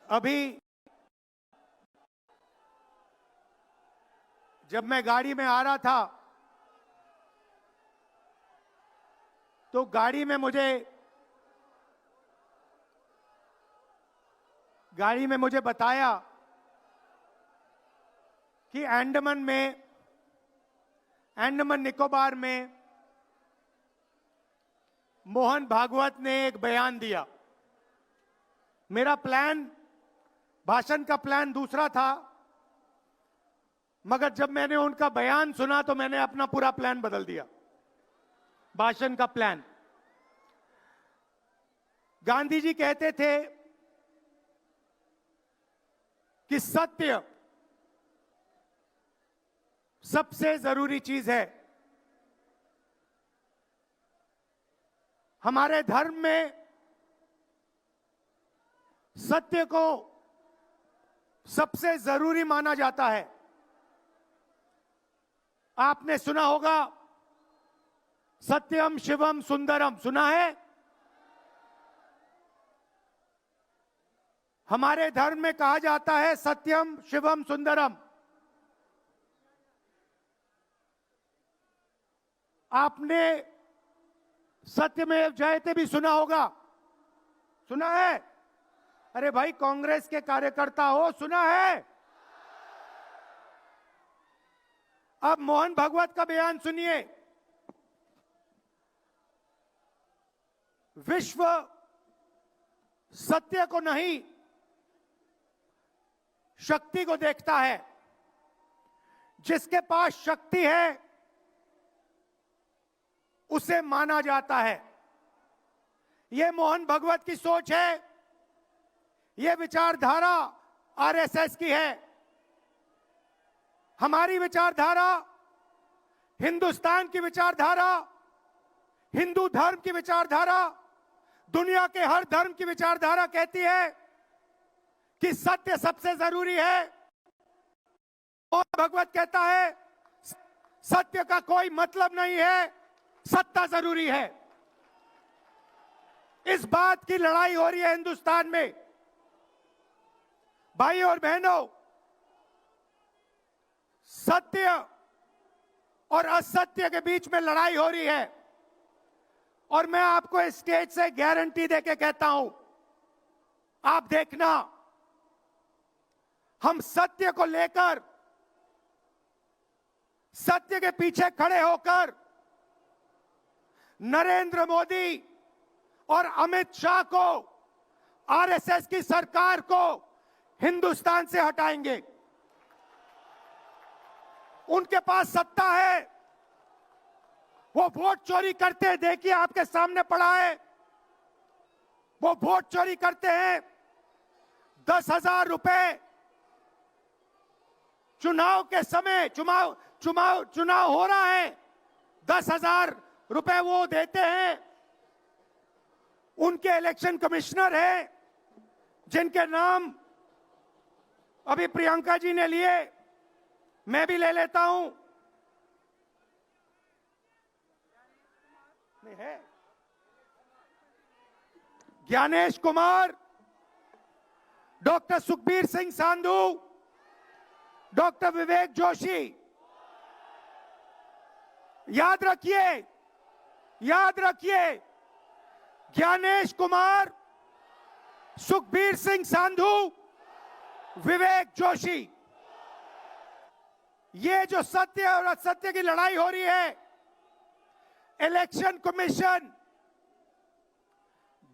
अभी जब मैं गाड़ी में आ रहा था तो गाड़ी में मुझे बताया कि अंडमान निकोबार में मोहन भागवत ने एक बयान दिया। मेरा भाषण का प्लान दूसरा था, मगर जब मैंने उनका बयान सुना तो मैंने अपना पूरा प्लान बदल दिया, भाषण का प्लान। गांधी जी कहते थे कि सत्य सबसे जरूरी चीज है। हमारे धर्म में सत्य को सबसे जरूरी माना जाता है। आपने सुना होगा सत्यम शिवम सुंदरम, सुना है? हमारे धर्म में कहा जाता है सत्यम शिवम सुंदरम। आपने सत्यमेव जयते भी सुना होगा, सुना है? अरे भाई, कांग्रेस के कार्यकर्ता हो, सुना है? अब मोहन भागवत का बयान सुनिए। विश्व सत्य को नहीं, शक्ति को देखता है। जिसके पास शक्ति है उसे माना जाता है। यह मोहन भागवत की सोच है, यह विचारधारा आरएसएस की है। हमारी विचारधारा, हिंदुस्तान की विचारधारा, हिंदू धर्म की विचारधारा, दुनिया के हर धर्म की विचारधारा कहती है कि सत्य सबसे जरूरी है। मोहन भागवत कहता है सत्य का कोई मतलब नहीं है, सत्ता जरूरी है। इस बात की लड़ाई हो रही है हिंदुस्तान में। भाई और बहनों, सत्य और असत्य के बीच में लड़ाई हो रही है। और मैं आपको इस स्टेज से गारंटी देके कहता हूं, आप देखना, हम सत्य को लेकर, सत्य के पीछे खड़े होकर नरेंद्र मोदी और अमित शाह को, आरएसएस की सरकार को हिंदुस्तान से हटाएंगे। उनके पास सत्ता है, वो वोट चोरी करते हैं, देखिए आपके सामने पड़ा है। वो वोट चोरी करते हैं। 10,000 रुपए चुनाव के समय, चुनाव हो रहा है, 10,000 रुपए वो देते हैं। उनके इलेक्शन कमिश्नर हैं, जिनके नाम अभी प्रियंका जी ने लिए, मैं भी ले लेता हूं। है ज्ञानेश कुमार, डॉक्टर सुखबीर सिंह सांधू, डॉक्टर विवेक जोशी। याद रखिए, ज्ञानेश कुमार, सुखबीर सिंह सांधू, विवेक जोशी। ये जो सत्य और असत्य की लड़ाई हो रही है, इलेक्शन कमीशन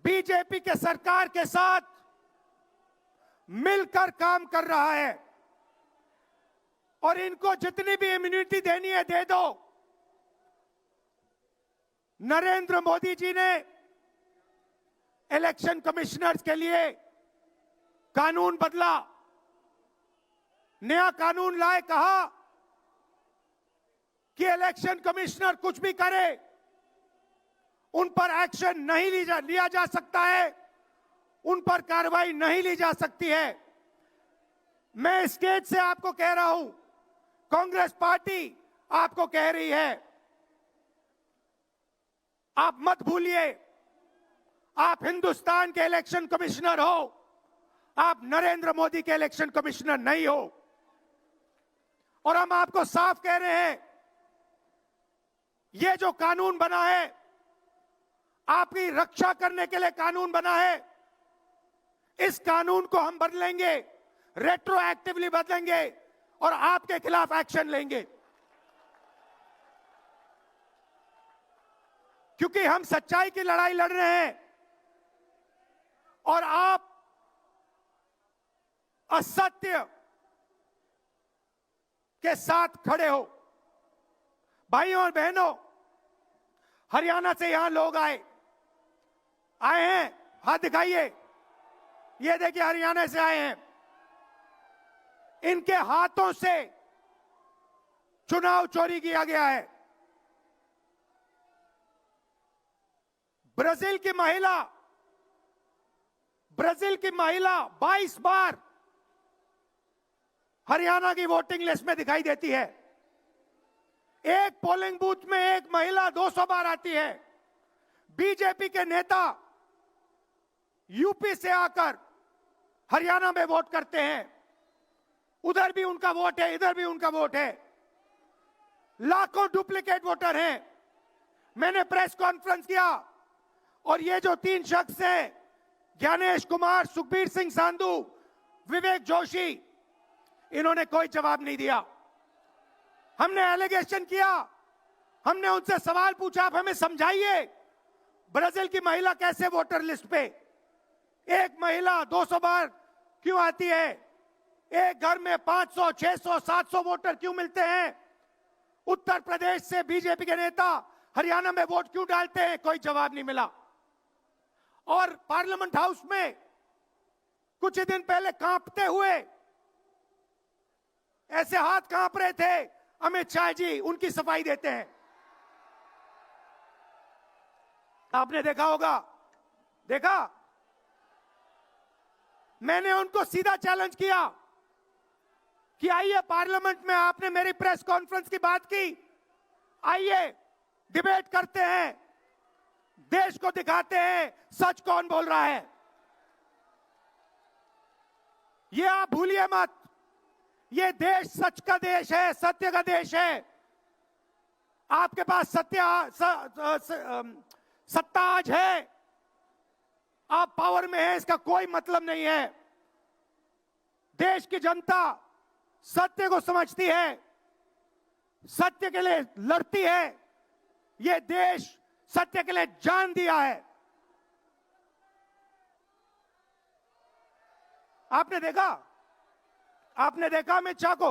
बीजेपी के सरकार के साथ मिलकर काम कर रहा है। और इनको जितनी भी इम्यूनिटी देनी है दे दो। नरेंद्र मोदी जी ने इलेक्शन कमिश्नर्स के लिए कानून बदला, नया कानून लाए, कहा कि इलेक्शन कमिश्नर कुछ भी करे, उन पर एक्शन नहीं लिया जा सकता है, उन पर कार्रवाई नहीं ली जा सकती है। मैं स्टेज से आपको कह रहा हूं, कांग्रेस पार्टी आपको कह रही है, आप मत भूलिए, आप हिंदुस्तान के इलेक्शन कमिश्नर हो, आप नरेंद्र मोदी के इलेक्शन कमिश्नर नहीं हो। और हम आपको साफ कह रहे हैं, ये जो कानून बना है, आपकी रक्षा करने के लिए कानून बना है। इस कानून को हम बदलेंगे, रेट्रोएक्टिवली बदलेंगे और आपके खिलाफ एक्शन लेंगे, क्योंकि हम सच्चाई की लड़ाई लड़ रहे हैं और आप असत्य के साथ खड़े हो। भाइयों और बहनों, हरियाणा से यहां लोग आए हैं, हाथ दिखाइए। ये देखिए, हरियाणा से आए हैं। इनके हाथों से चुनाव चोरी किया गया है। ब्राजील की महिला 22 बार हरियाणा की वोटिंग लिस्ट में दिखाई देती है। एक पोलिंग बूथ में एक महिला 200 बार आती है। बीजेपी के नेता यूपी से आकर हरियाणा में वोट करते हैं। उधर भी उनका वोट है, इधर भी उनका वोट है। लाखों डुप्लीकेट वोटर हैं। मैंने प्रेस कॉन्फ्रेंस किया और ये जो 3 शख्स हैं, ज्ञानेश कुमार, सुखबीर सिंह सांधू, विवेक जोशी, इन्होंने कोई जवाब नहीं दिया। हमने एलिगेशन किया, हमने उनसे सवाल पूछा, आप हमें समझाइए ब्राजील की महिला कैसे वोटर लिस्ट पे, एक महिला 200 बार क्यों आती है, एक घर में 500, 600, 700 वोटर क्यों मिलते हैं, उत्तर प्रदेश से बीजेपी के नेता हरियाणा में वोट क्यों डालते हैं, कोई जवाब नहीं मिला। और पार्लियामेंट हाउस में कुछ ही दिन पहले कांपते हुए, ऐसे हाथ कांप रहे थे, अमित शाह जी उनकी सफाई देते हैं। आपने देखा होगा, देखा, मैंने उनको सीधा चैलेंज किया कि आइए पार्लियामेंट में, आपने मेरी प्रेस कॉन्फ्रेंस की बात की, आइए डिबेट करते हैं, देश को दिखाते हैं सच कौन बोल रहा है। ये आप भूलिए मत, ये देश सच का देश है, सत्य का देश है। आपके पास सत्ता आज है, आप पावर में हैं, इसका कोई मतलब नहीं है। देश की जनता सत्य को समझती है, सत्य के लिए लड़ती है। ये देश सत्य के लिए जान दिया है। आपने देखा अमित शाह को,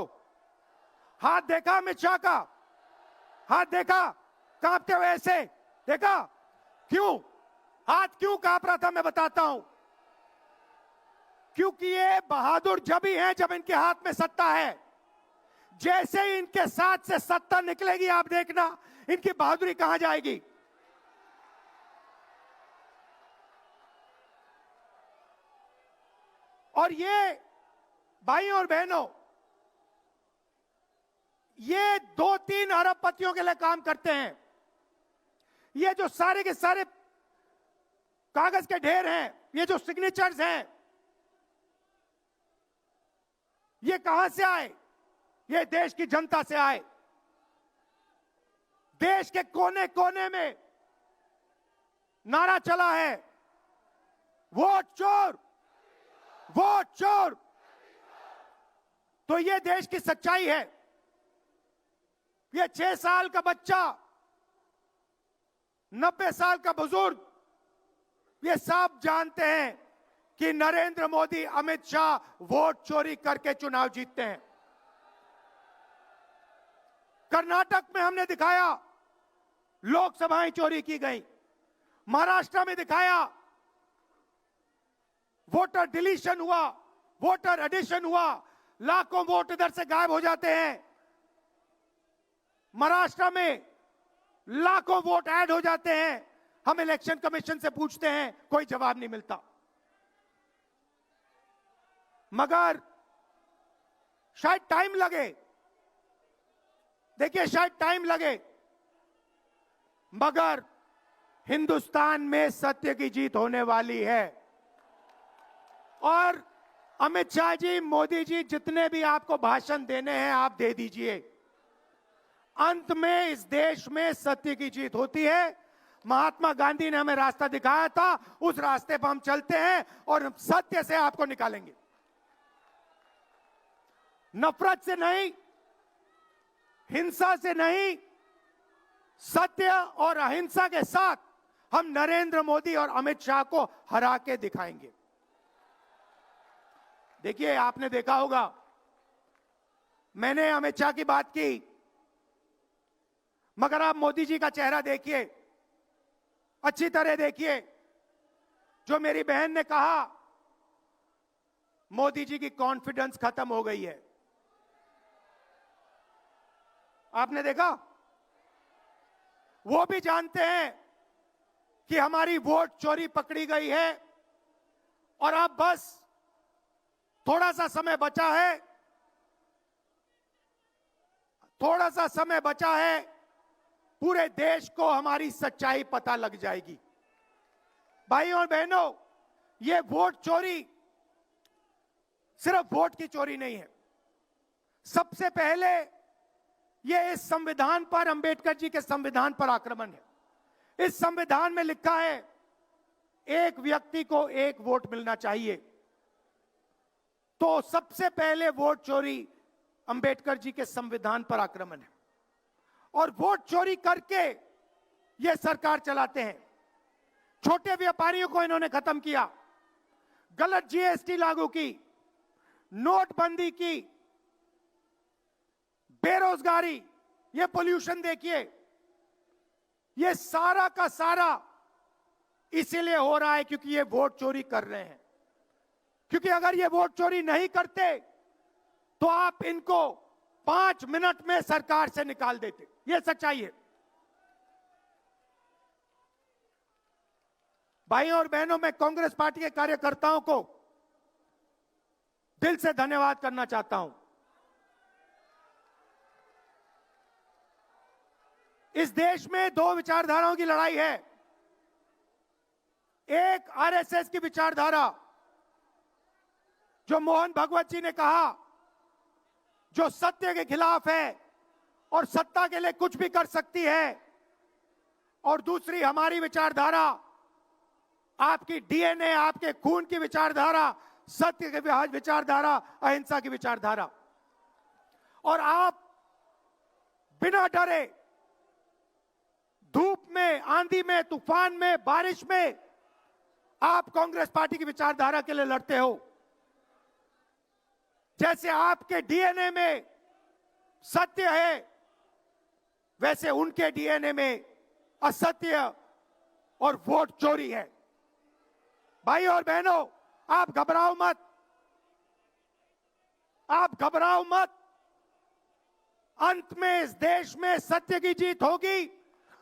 हाथ देखा अमित शाह का, हाथ देखा कांपते हुए ऐसे देखा। क्यों हाथ क्यों कांप रहा था, मैं बताता हूं। क्योंकि ये बहादुर जब ही हैं जब इनके हाथ में सत्ता है। जैसे ही इनके साथ से सत्ता निकलेगी, आप देखना इनकी बहादुरी कहां जाएगी। और ये भाइयों और बहनों, ये 2-3 अरबपतियों के लिए काम करते हैं। ये जो सारे के सारे कागज के ढेर हैं, ये जो सिग्नेचर्स हैं, ये कहां से आए? ये देश की जनता से आए। देश के कोने कोने में नारा चला है, वोट चोर, वोट चोर। तो ये देश की सच्चाई है। ये 6 साल का बच्चा, 90 साल का बुजुर्ग, ये सब जानते हैं कि नरेंद्र मोदी, अमित शाह वोट चोरी करके चुनाव जीतते हैं। कर्नाटक में हमने दिखाया लोकसभाएं चोरी की गई, महाराष्ट्र में दिखाया वोटर डिलीशन हुआ, वोटर एडिशन हुआ, लाखों वोट इधर से गायब हो जाते हैं। महाराष्ट्र में लाखों वोट ऐड हो जाते हैं। हम इलेक्शन कमीशन से पूछते हैं, कोई जवाब नहीं मिलता। मगर शायद टाइम लगे, देखिए शायद टाइम लगे, मगर हिंदुस्तान में सत्य की जीत होने वाली है। और अमित शाह जी, मोदी जी, जितने भी आपको भाषण देने हैं आप दे दीजिए। अंत में इस देश में सत्य की जीत होती है। महात्मा गांधी ने हमें रास्ता दिखाया था, उस रास्ते पर हम चलते हैं और सत्य से आपको निकालेंगे। नफरत से नहीं, हिंसा से नहीं, सत्य और अहिंसा के साथ हम नरेंद्र मोदी और अमित शाह को हरा के दिखाएंगे। देखिए, आपने देखा होगा, मैंने अमित शाह की बात की, मगर आप मोदी जी का चेहरा देखिए, अच्छी तरह देखिए। जो मेरी बहन ने कहा, मोदी जी की कॉन्फिडेंस खत्म हो गई है। आपने देखा? वो भी जानते हैं कि हमारी वोट चोरी पकड़ी गई है और अब बस थोड़ा सा समय बचा है, थोड़ा सा समय बचा है, पूरे देश को हमारी सच्चाई पता लग जाएगी। भाइयों और बहनों, ये वोट चोरी सिर्फ वोट की चोरी नहीं है। सबसे पहले ये इस संविधान पर, अंबेडकर जी के संविधान पर आक्रमण है। इस संविधान में लिखा है एक व्यक्ति को एक वोट मिलना चाहिए। तो सबसे पहले वोट चोरी अंबेडकर जी के संविधान पर आक्रमण है और वोट चोरी करके ये सरकार चलाते हैं। छोटे व्यापारियों को इन्होंने खत्म किया, गलत जीएसटी लागू की, नोटबंदी की, बेरोजगारी, ये पोल्यूशन देखिए, ये सारा का सारा इसीलिए हो रहा है क्योंकि ये वोट चोरी कर रहे हैं। क्योंकि अगर ये वोट चोरी नहीं करते तो आप इनको 5 मिनट में सरकार से निकाल देते। ये सच्चाई है। भाइयों और बहनों, मैं कांग्रेस पार्टी के कार्यकर्ताओं को दिल से धन्यवाद करना चाहता हूं। इस देश में 2 विचारधाराओं की लड़ाई है। एक आरएसएस की विचारधारा, जो मोहन भगवत जी ने कहा, जो सत्य के खिलाफ है और सत्ता के लिए कुछ भी कर सकती है। और दूसरी हमारी विचारधारा, आपकी डीएनए, आपके खून की विचारधारा, सत्य की विचारधारा, अहिंसा की विचारधारा। और आप बिना डरे, धूप में, आंधी में, तूफान में, बारिश में, आप कांग्रेस पार्टी की विचारधारा के लिए लड़ते हो। जैसे आपके डीएनए में सत्य है, वैसे उनके डीएनए में असत्य और वोट चोरी है। भाई और बहनों, आप घबराओ मत, आप घबराओ मत। अंत में इस देश में सत्य की जीत होगी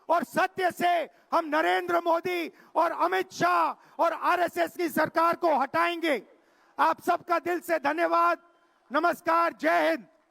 और सत्य से हम नरेंद्र मोदी और अमित शाह और आरएसएस की सरकार को हटाएंगे। आप सबका दिल से धन्यवाद। नमस्कार, जय हिंद।